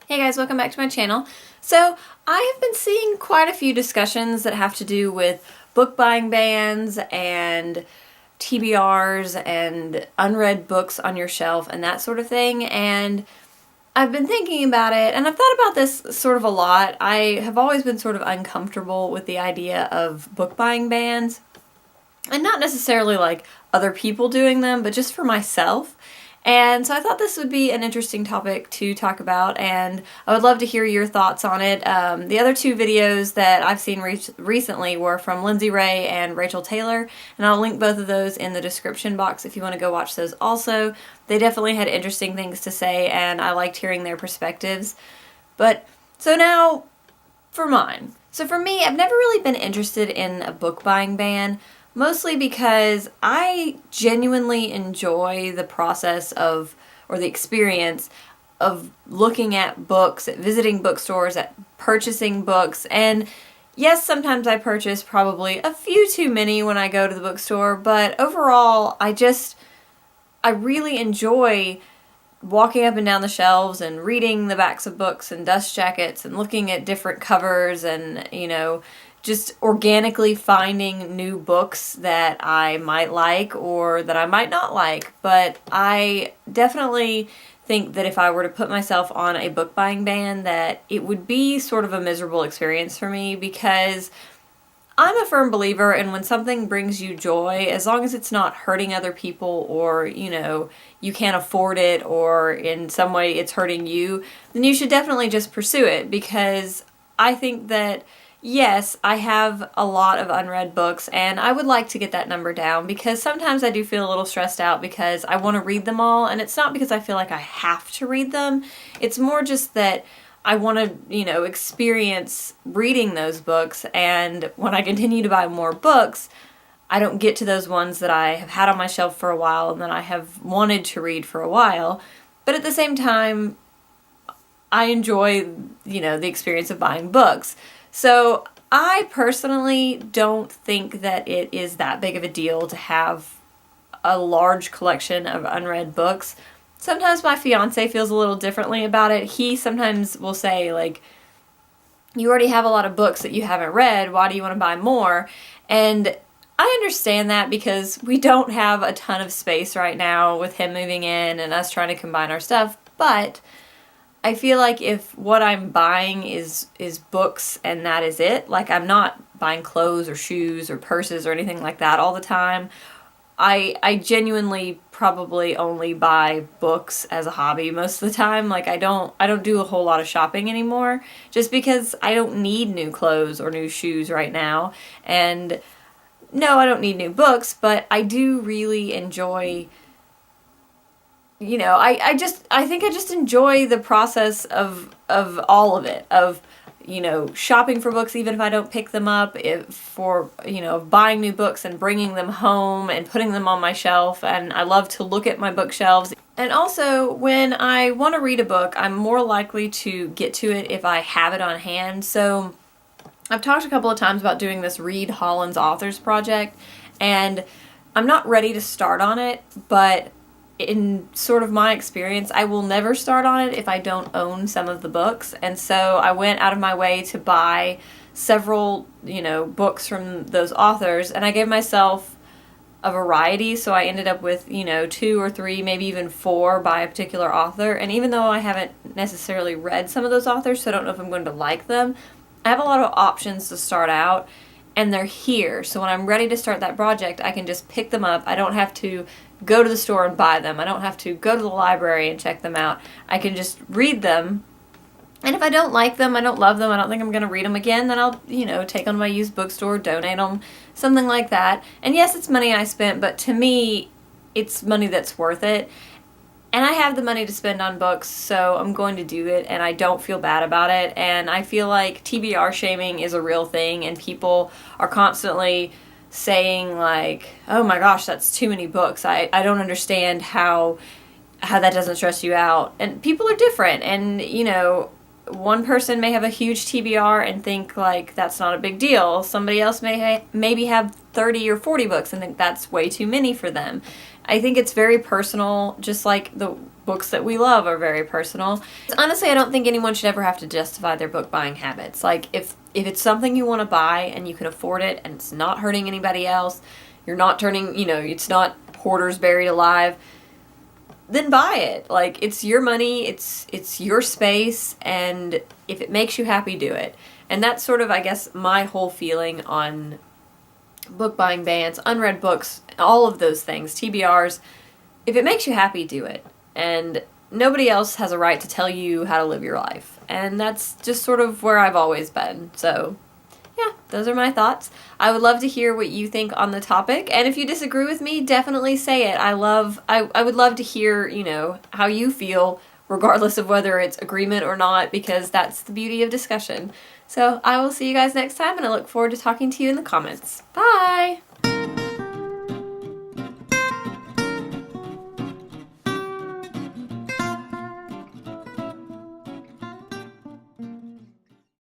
Hey guys, welcome back to my channel. So I have been seeing quite a few discussions that have to do with book buying bans and TBRs and unread books on your shelf and that sort of thing, and I've been thinking about it, and I've thought about this sort of a lot. I have always been sort of uncomfortable with the idea of book buying bans, and not necessarily like other people doing them, but just for myself. And so I thought this would be an interesting topic to talk about, and I would love to hear your thoughts on it. The other two videos that I've seen recently were from Lindsay Ray and Rachel Taylor, and I'll link both of those in the description box if you want to go watch those also. They definitely had interesting things to say, and I liked hearing their perspectives. But, so now, for mine. So for me, I've never really been interested in a book buying ban, mostly because I genuinely enjoy the process of, or the experience of looking at books, at visiting bookstores, at purchasing books, and yes, sometimes I purchase probably a few too many when I go to the bookstore, but overall, I really enjoy walking up and down the shelves and reading the backs of books and dust jackets and looking at different covers and, just organically finding new books that I might like or that I might not like. But I definitely think that if I were to put myself on a book buying ban, that it would be sort of a miserable experience for me, because I'm a firm believer in when something brings you joy, as long as it's not hurting other people or, you can't afford it or in some way it's hurting you, then you should definitely just pursue it, because I think that yes, I have a lot of unread books, and I would like to get that number down, because sometimes I do feel a little stressed out because I want to read them all, and it's not because I feel like I have to read them. It's more just that I want to, experience reading those books, and when I continue to buy more books, I don't get to those ones that I have had on my shelf for a while and that I have wanted to read for a while. But at the same time, I enjoy, the experience of buying books. So I personally don't think that it is that big of a deal to have a large collection of unread books. Sometimes my fiance feels a little differently about it. He sometimes will say, like, you already have a lot of books that you haven't read, why do you want to buy more? And I understand that, because we don't have a ton of space right now with him moving in and us trying to combine our stuff, but I feel like if what I'm buying is books and that is it, like I'm not buying clothes or shoes or purses or anything like that all the time. I genuinely probably only buy books as a hobby most of the time. Like I don't do a whole lot of shopping anymore, just because I don't need new clothes or new shoes right now. And no, I don't need new books, but I do really enjoy, I think I just enjoy the process of all of it, of, shopping for books even if I don't pick them up, buying new books and bringing them home and putting them on my shelf. And I love to look at my bookshelves. And also, when I want to read a book, I'm more likely to get to it if I have it on hand. So I've talked a couple of times about doing this Read Holland's Authors Project, and I'm not ready to start on it, but in sort of my experience, I will never start on it if I don't own some of the books. And so I went out of my way to buy several, books from those authors, and I gave myself a variety. So I ended up with, 2 or 3, maybe even 4 by a particular author. And even though I haven't necessarily read some of those authors, so I don't know if I'm going to like them, I have a lot of options to start out, and they're here. So when I'm ready to start that project, I can just pick them up. I don't have to go to the store and buy them. I don't have to go to the library and check them out. I can just read them. And if I don't like them, I don't love them, I don't think I'm going to read them again, then I'll, take them to my used bookstore, donate them, something like that. And yes, it's money I spent, but to me, it's money that's worth it. And I have the money to spend on books, so I'm going to do it, and I don't feel bad about it. And I feel like TBR shaming is a real thing, and people are constantly saying, like, oh my gosh, that's too many books. I don't understand how that doesn't stress you out. And people are different, and, one person may have a huge TBR and think, like, that's not a big deal. Somebody else maybe have 30 or 40 books and think that's way too many for them. I think it's very personal, just like the books that we love are very personal. Honestly, I don't think anyone should ever have to justify their book buying habits. Like, if it's something you want to buy and you can afford it and it's not hurting anybody else, you're not turning, it's not hoarders buried alive, then buy it. Like, it's your money, it's your space, and if it makes you happy, do it. And that's sort of, I guess, my whole feeling on book buying bans, unread books, all of those things, TBRs. If it makes you happy, do it. And nobody else has a right to tell you how to live your life. And that's just sort of where I've always been. So, yeah, those are my thoughts. I would love to hear what you think on the topic. And if you disagree with me, definitely say it. I would love to hear, how you feel, regardless of whether it's agreement or not, because that's the beauty of discussion. So I will see you guys next time, and I look forward to talking to you in the comments. Bye!